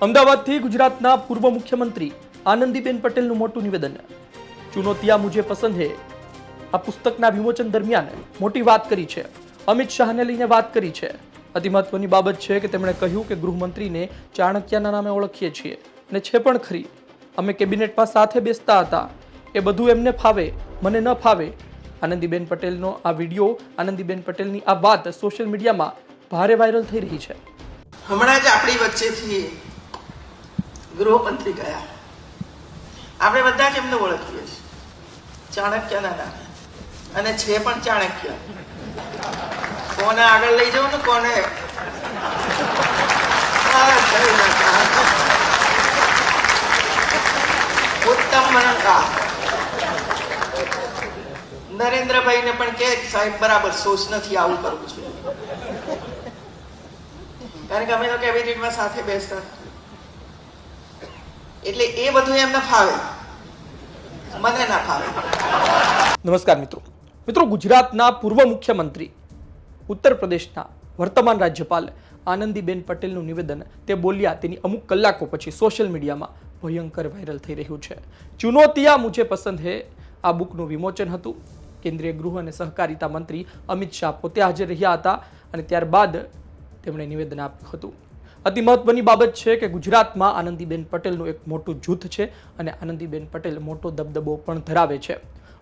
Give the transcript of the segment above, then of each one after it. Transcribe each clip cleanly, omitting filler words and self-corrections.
અમદાવાદથી ગુજરાતના પૂર્વ મુખ્યમંત્રી આનંદીબેન પટેલનું મોટું નિવેદન। ચુનૌતિયા મુझे પસંદ હે આ પુસ્તકના વિમોચન દરમિયાન મોટી વાત કરી છે। અમિત શાહને લઈને વાત કરી છે। અતિ મહત્વની બાબત છે કે તેમણે કહ્યું કે ગૃહમંત્રીને ચાણક્યના નામે ઓળખીએ છીએ અને છે પણ ખરી। અમે કેબિનેટમાં સાથે બેસતા હતા, એ બધું એમને ફાવે, મને ન ફાવે। આનંદીબેન પટેલનો આ વિડીયો, આનંદીબેન પટેલની આ વાત સોશિયલ મીડિયામાં ભારે વાયરલ થઈ રહી છે। હમણાં જ આપણી વચ્ચેથી ગૃહમંત્રી ગયા, આપણે બધા જ એમને ઓળખીએ છીએ ચાણક્યના નામે, અને છે પણ ચાણક્ય। કોને આગળ લઈ જવું ને કોને ઉત્તમ મનકા નરેન્દ્રભાઈને પણ કે સાહેબ બરાબર સોચ નથી, આવું કરવું છે। કારણ કે અમે તો કેબિનેટમાં સાથે બેસતા, એટલે એ બધું એમને ફાવે, મને ના ફાવે। નમસ્કાર મિત્રો, ગુજરાતના પૂર્વ મુખ્યમંત્રી, ઉત્તર પ્રદેશના વર્તમાન રાજ્યપાલ આનંદીબેન પટેલનું નિવેદન તે બોલ્યા તેની અમુક કલાકો પછી સોશિયલ મીડિયામાં ભયંકર વાયરલ થઈ રહ્યું છે। ચુનૌતિયા મુझे પસંદ હે આ બુકનું વિમોચન હતું। કેન્દ્રીય ગૃહ અને સહકારિતા મંત્રી અમિત શાહ પોતે હાજર રહ્યા હતા અને ત્યારબાદ તેમણે નિવેદન આપ્યું હતું। અતિ મહત્વની બાબત છે કે ગુજરાતમાં આનંદીબેન પટેલનું એક મોટું જૂથ છે અને આનંદીબેન પટેલ મોટો દબદબો પણ ધરાવે છે।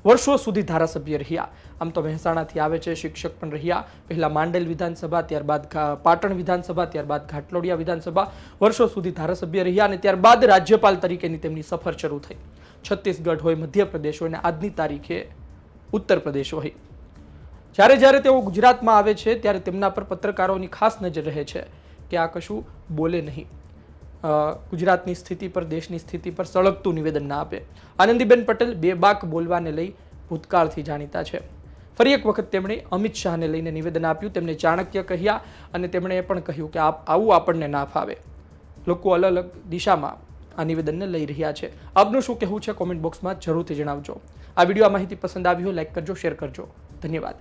વર્ષો સુધી ધારાસભ્ય રહ્યા, આમ તો મહેસાણાથી આવે છે, શિક્ષક પણ રહ્યા। પહેલા માંડલ વિધાનસભા, ત્યારબાદ પાટણ વિધાનસભા, ત્યારબાદ ઘાટલોડિયા વિધાનસભા, વર્ષો સુધી ધારાસભ્ય રહ્યા અને ત્યારબાદ રાજ્યપાલ તરીકેની તેમની સફર શરૂ થઈ। છત્તીસગઢ હોય, મધ્યપ્રદેશ હોય અને આજની તારીખે ઉત્તર પ્રદેશ હોય। જ્યારે જ્યારે તેઓ ગુજરાતમાં આવે છે ત્યારે તેમના પર પત્રકારોની ખાસ નજર રહે છે કે આ કશું બોલે નહીં, ગુજરાતની સ્થિતિ પર, દેશની સ્થિતિ પર સળગતું નિવેદન ના આપે। આનંદીબેન પટેલ બેબાક બોલવાને લઈ ભૂતકાળથી જાણીતા છે। ફરી એક વખત તેમણે અમિત શાહને લઈને નિવેદન આપ્યું, તેમને ચાણક્ય કહ્યા અને તેમણે એ પણ કહ્યું કે આવું આપણને ના ફાવે। લોકો અલગ અલગ દિશામાં આ નિવેદનને લઈ રહ્યા છે। આપનું શું કહેવું છે કોમેન્ટ બોક્સમાં જરૂરથી જણાવજો। આ વિડીયો, આ માહિતી પસંદ આવી હોય લાઈક કરજો, શેર કરજો। ધન્યવાદ।